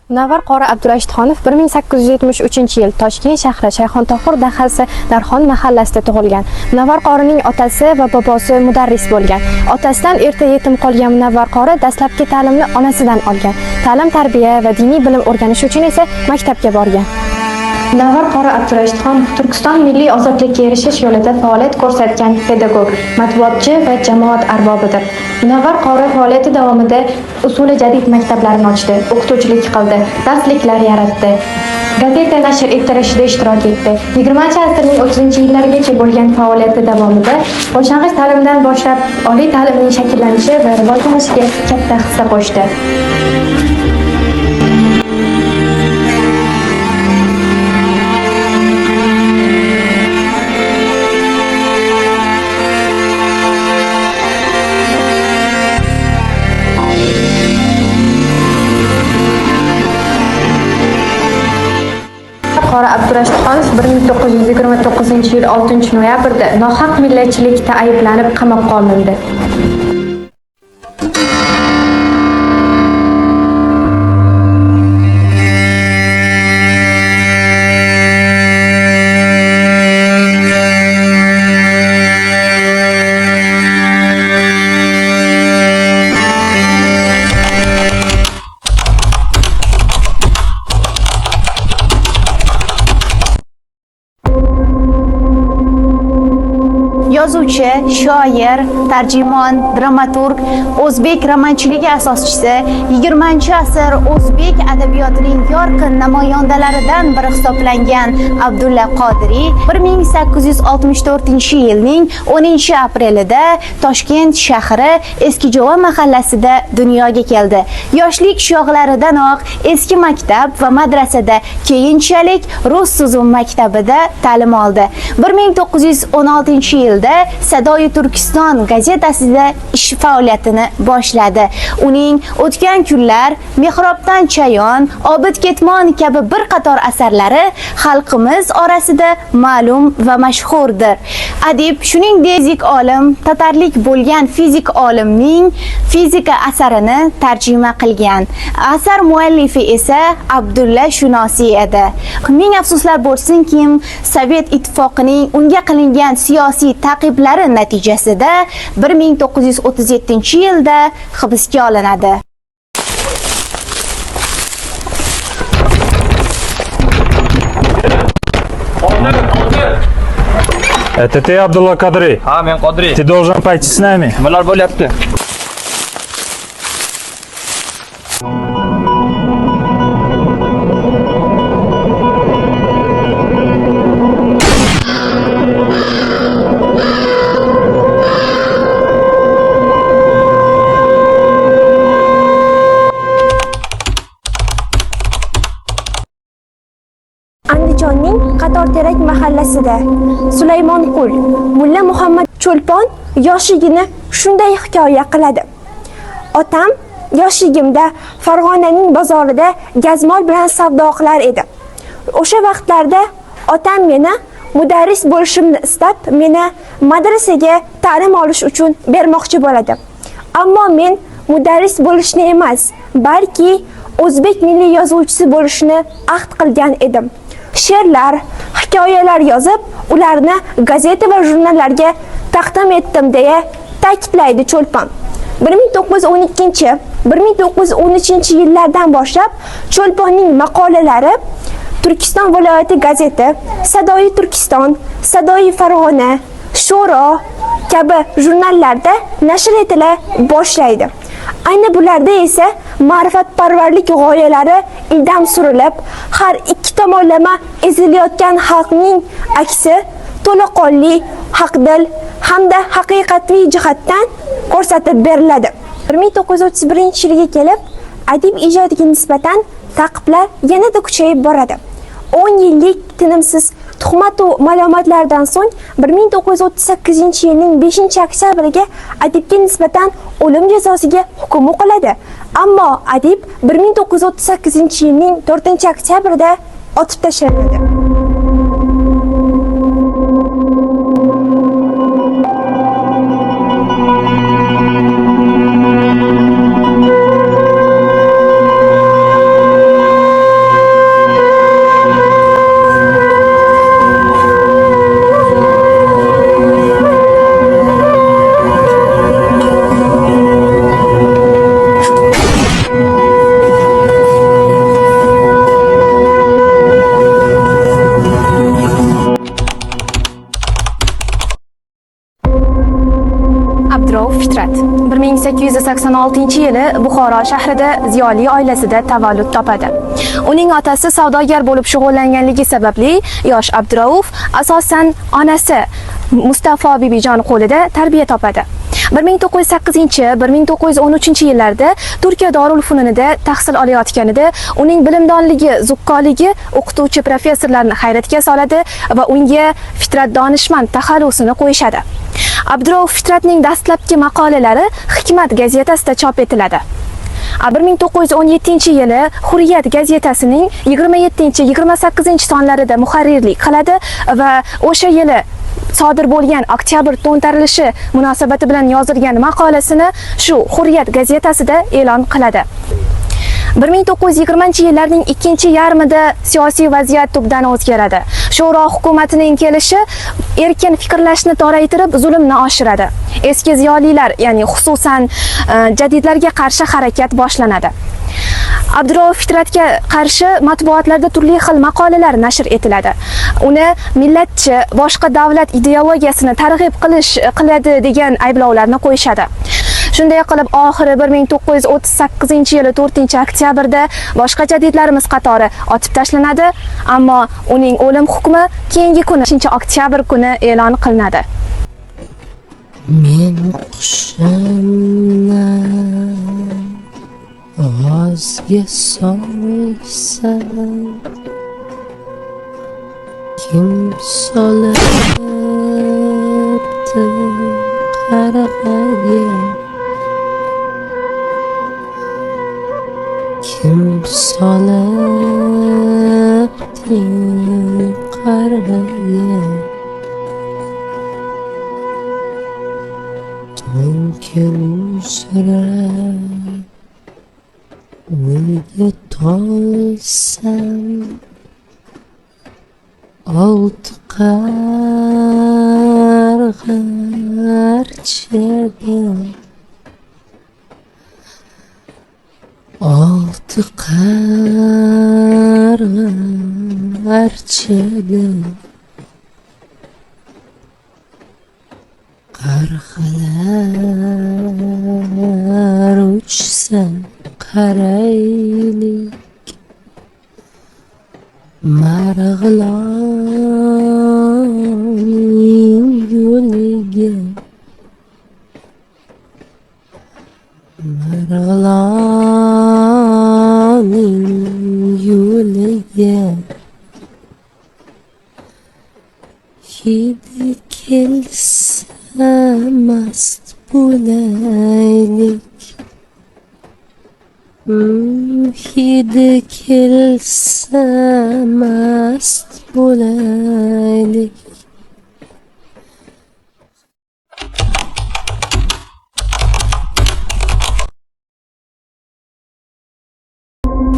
Munavvar qori Abdurashidxonov 1873-yil Toshkent shahri Shayxontohur dahasi Darxon mahallasida tug'ilgan. Munavvar qorining otasi va bobosi mudarris bo'lgan. Otasidan erta yetim qolgan Munavvar qori dastlabki ta'limni onasidan olgan. Ta'lim, tarbiya va diniy bilim o'rganish uchun esa maktabga borgan. Munavvar qori Abdurashidxonov Turkiston milliy ozodlikka erishish yo'lida faoliyat ko'rsatgan pedagog, matbuotchi va jamoat arbobidir. Munavvar qori faoliyati davomida usuli jadid maktablarini ochdi, o'qituvchilik qildi, darsliklar yaratdi, gazeta nashr ettirishida ishtirok etdi. 20-asrning 30-yillarigacha bo'lgan faoliyati davomida boshlang'ich ta'limdan boshlab oliy ta'limning shakllanishi va rivojlanishiga katta hissa qo'shdi. Qori Abdurashidxonov 1929-yil 6-noyabrda nohaq millatchilikda ayblanib qamoqqa olindi. Yozuvchi, shoir, tarjimon, dramaturg, o'zbek romanchiligi asoschisi, 20-asr o'zbek adabiyotining yorqin namoyandalaridan biri hisoblangan Abdulla Qodiriy 1864-yilning 10-aprelida Toshkent shahri Eskijova mahallasida dunyoga keldi. Yoshlik chog'laridanoq eski maktab va madrasada, keyinchalik Rus so'zum maktabida ta'lim oldi. 1916-yilda Sadoyi Turkiston gazetasida ish faoliyatini boshladi. Uning O'tgan kunlar, Mehrobdan chayon, Obid ketmon kabi bir qator asarlari xalqimiz orasida ma'lum va mashhurdir. Adib, shuningdek, fizik olim, tatarlik bo'lgan fizik olimning fizika asarini tarjima qilgan. Asar muallifi esa Abdulla Shunosiy edi. Ming afsuslar bo'lsinki, Sovet ittifoqining unga qilingan siyosiy taqiblari natijasida 1937-yilda hibsga olinadi. Это ты, Абдулла Кадри? Ha, men Qodiriy. Ты должен пойти с нами. Nimalar bo'lyapti? Andijonning Qatorterak mahallasida Sulaymonqul Mulla Muhammad Cho'lpon yoshligini shunday hikoya qiladi. Otam yoshligimda Farg'onaning bozorida gazmol bilan savdo qilar edi. O'sha vaqtlarda otam meni mudarris bo'lishimni istab, meni madrasaga ta'lim olish uchun bermoqchi bo'ladi. Ammo men mudarris bo'lishni emas, balki o'zbek milliy yozuvchisi bo'lishni ahd qilgan edim. She'rlar, hikoyalar yozib, ularni gazeta va jurnallarga taqdim etdim deya ta'kidlaydi Cho'lpon. 1912-1913-yillardan boshlab Cho'lponning maqolalari Turkiston viloyati gazeti, Sadoyi Turkiston, Sadoyi Farg'ona, Sho'ro kabi jurnallarda nashr etila boshlaydi. Ayni bularda esa ma'rifatparvarlik g'oyalari ildam surilib, har ikki tomonlama ezilayotgan xalqning aksi to'laqonli, haqdil hamda haqiqatli jihatdan ko'rsatib beriladi. 1931-yilga kelib, adib ijodiga nisbatan ta'qiblar yanada kuchayib boradi. 10 yillik tinimsiz tuhmat va malomatlardan so'ng 1938-yilning 5-oktyabriga adibga nisbatan o'lim jazosiga hukm o'qiladi. Ammo adib 1938-yilning 4-oktyabrida otib tashlanadi. Abdurauf Fitrat 1886-yili Buxoro shahrida ziyoli oilasida tavallud topadi. Uning otasi savdogar bo'lib shug'ullanganligi sababli yosh Abdurauf asosan onasi Mustafo bibijon qo'lida tarbiya topadi. 1908-1913 yillarda Turkiya Dorul Fununida tahsil olayotganida uning bilimdonligi, zukkoligi o'qituvchi professorlarni hayratga soladi va unga Fitrat donishmand taxallusini qo'yishadi. Abdurauf Fitratning dastlabki maqolalari Hikmat gazetasida chop etiladi. 1917-yili Hurriyat gazetasining 27-28 sonlarida muharrirlik qiladi va o'sha yili sodir bo'lgan oktyabr to'ntarilishi munosabati bilan yozilgan maqolasini shu Hurriyat gazetasida e'lon qiladi. 1920-yillarning ikkinchi yarmida siyosiy vaziyat tubdan o'zgaradi. Sho'ro hukumatining kelishi erkin fikrlashni toraytirib, zulmni oshiradi. Eski ziyolilar, ya'ni xususan jadidlarga qarshi harakat boshlanadi. Abdurauf Fitratga qarshi matbuotlarda turli xil maqolalar nashr etiladi. Uni millatchi, boshqa davlat ideologiyasini targ'ib qiladi degan ayblovlarni qo'yishadi. Shunday qilib, oxiri 1938-yili 4-oktyabrda boshqa jadidlarimiz qatori otib tashlanadi, ammo uning o'lim hukmi keyingi kuni 5-oktyabr kuni e'lon qilinadi. Men qushimni g'ozga solsam, kim solibdi qarg'aga, kim solibdi qarg'aga, to'nkir uzra uyga tolsam, olti qarg'archaga, olti qarg'archaga qarg'alar uchsa qaraylik, Marg'ilonning yo'liga, Marg'ilonning yo'liga, hidi kelsa mast bo'laylik, hidi kelsa mast bo'laylik.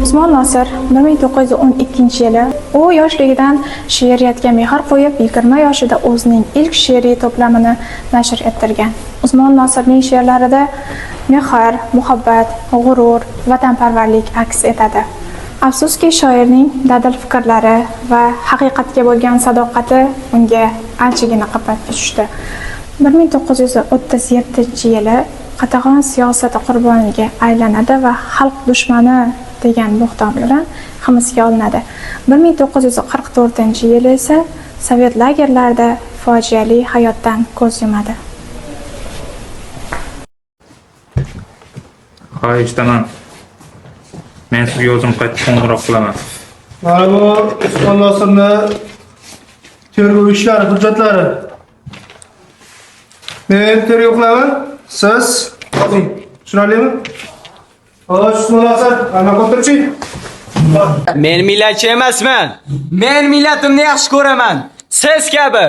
Usmon Nosir 1912-yili u yoshligidan she'riyatga mehr qo'yib, 20 yoshida o'zining ilk she'riy to'plamini nashr ettirgan. Usmon Nosirning she'rlarida mehr, muhabbat, g'urur, vatanparvarlik aks etadi. Afsuski, shoirning dadil fikrlari va haqiqatga bo'lgan sadoqati unga anchagina qimmatga tushdi. 1937-yili qatag'on siyosati qurboniga aylanadi va xalq dushmani degan bo'xton bilan hibsga olinadi. 1944-yili esa Sovet lagerlarida fojiali hayotdan ko'z yumadi. Hay, eshitaman. Men sizga o'zim qaytib qo'ng'iroq qilaman. Mana bu Usmon Nosirni tergov ishlari hujjatlari. Men tergov qilaman, siz yozing. Tushunarlimi? Xo'sh, Usmon Nosir, ana o'tirchi. Men millatchi emasman. Men millatimni yaxshi ko'raman. Siz kabi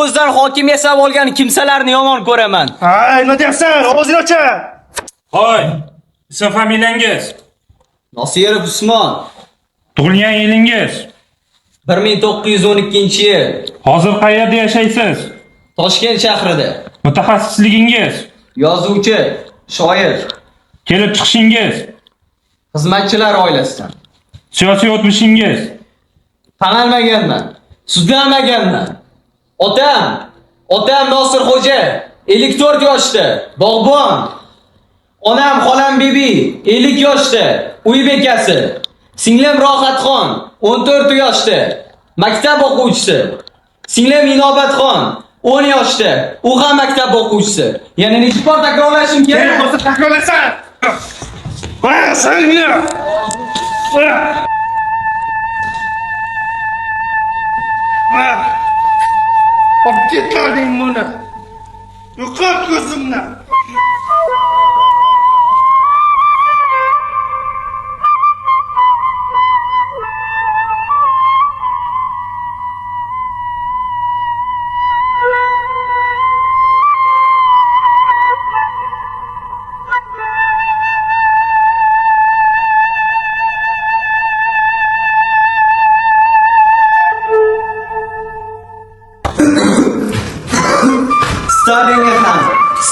o'zidan hokim yasab olgan kimsalarni yomon ko'raman. Hay, nima deyapsan? Ovozingni ocha. Hoy, ism familiyangiz? Nosirov Usmon. Tug'ilgan yilingiz? 1912-yil. Hozir qayerda yashaysiz? Toshkent shahrida. Mutaxassisligingiz? Yozuvchi, shoir. Kelib chiqishingiz? Xizmatchilar oilasidan. Siyosiy o'tmishingiz? Tanalmaganman. Sudlanmaganman. Otam Nosir xo'ja 54 yoshda, bog'bon. Onam xolam Bibi 50 yoshda, uy bekasi. Singlim Rohatxon 14 yoshda, maktab o'quvchisi. Singlim Inobatxon 10 yoshda, u ham maktab o'quvchisi. Yana necha bor takrorlashim kerak? Bo'lsa takrorlasan. Va senga. Objetlaring buni. Yo'qot ko'zimdan.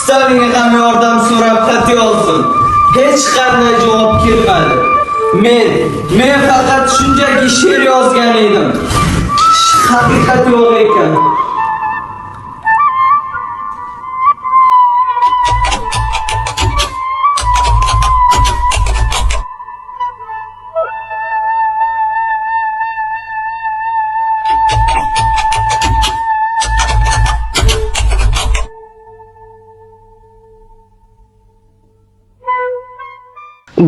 Stalinga ham yordam so'rab xat yozdim. Hech qanday javob kelmadi. Men faqat shunchaki she'r yozgan edim. Haqiqat yo'q ekan.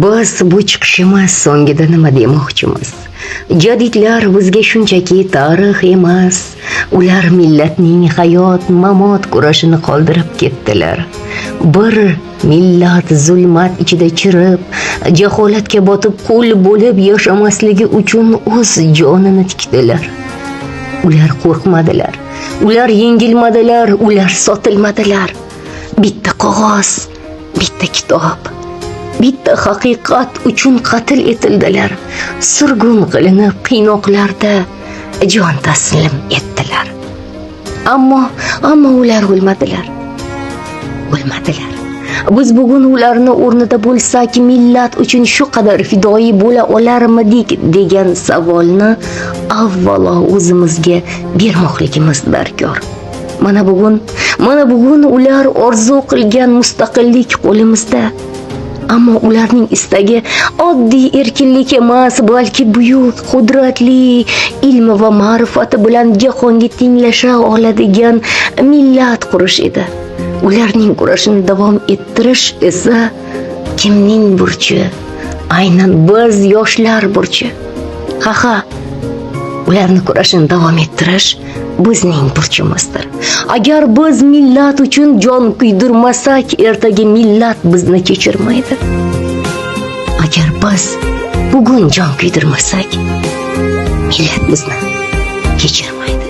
Biz bu chiqishimiz so'ngida nima demoqchimiz? Jadidlar bizga shunchaki tarix emas, ular millatning hayot, mamot kurashini qoldirib ketdilar. Bir millat zulmat ichida chirib, jaholatga botib qul bo'lib yashamasligi uchun o'z jonini tikdilar. Ular qo'rqmadilar, ular yengilmadilar, ular sotilmadilar. Bitta qog'oz, bitta kitob, bitta haqiqat uchun qatl etildilar. Surgun qilinib qiynoqlarda jon taslim etdilar. Ammo ular o'lmadilar. Biz bugun ularni o'rnida bo'lsak, millat uchun shu qadar fidoyi bo'la olarmidik degan savolni avvalo o'zimizga bermoqligimiz darkor. Mana bugun ular orzu qilgan mustaqillik qo'limizda. Ammo ularning istagi oddiy erkinlik emas, balki buyuk, qudratli, ilm va ma'rifati bilan jahonga tenglasha oladigan millat qurish edi. Ularning kurashini davom ettirish esa kimning burchi? Aynan biz yoshlar burchi. Ha, ularni kurashini davom ettirish bizning burchimizdir. Agar biz millat uchun jon kuydirmasak, ertaga millat bizni kechirmaydi. Agar biz bugun jon kuydirmasak, millat bizni kechirmaydi.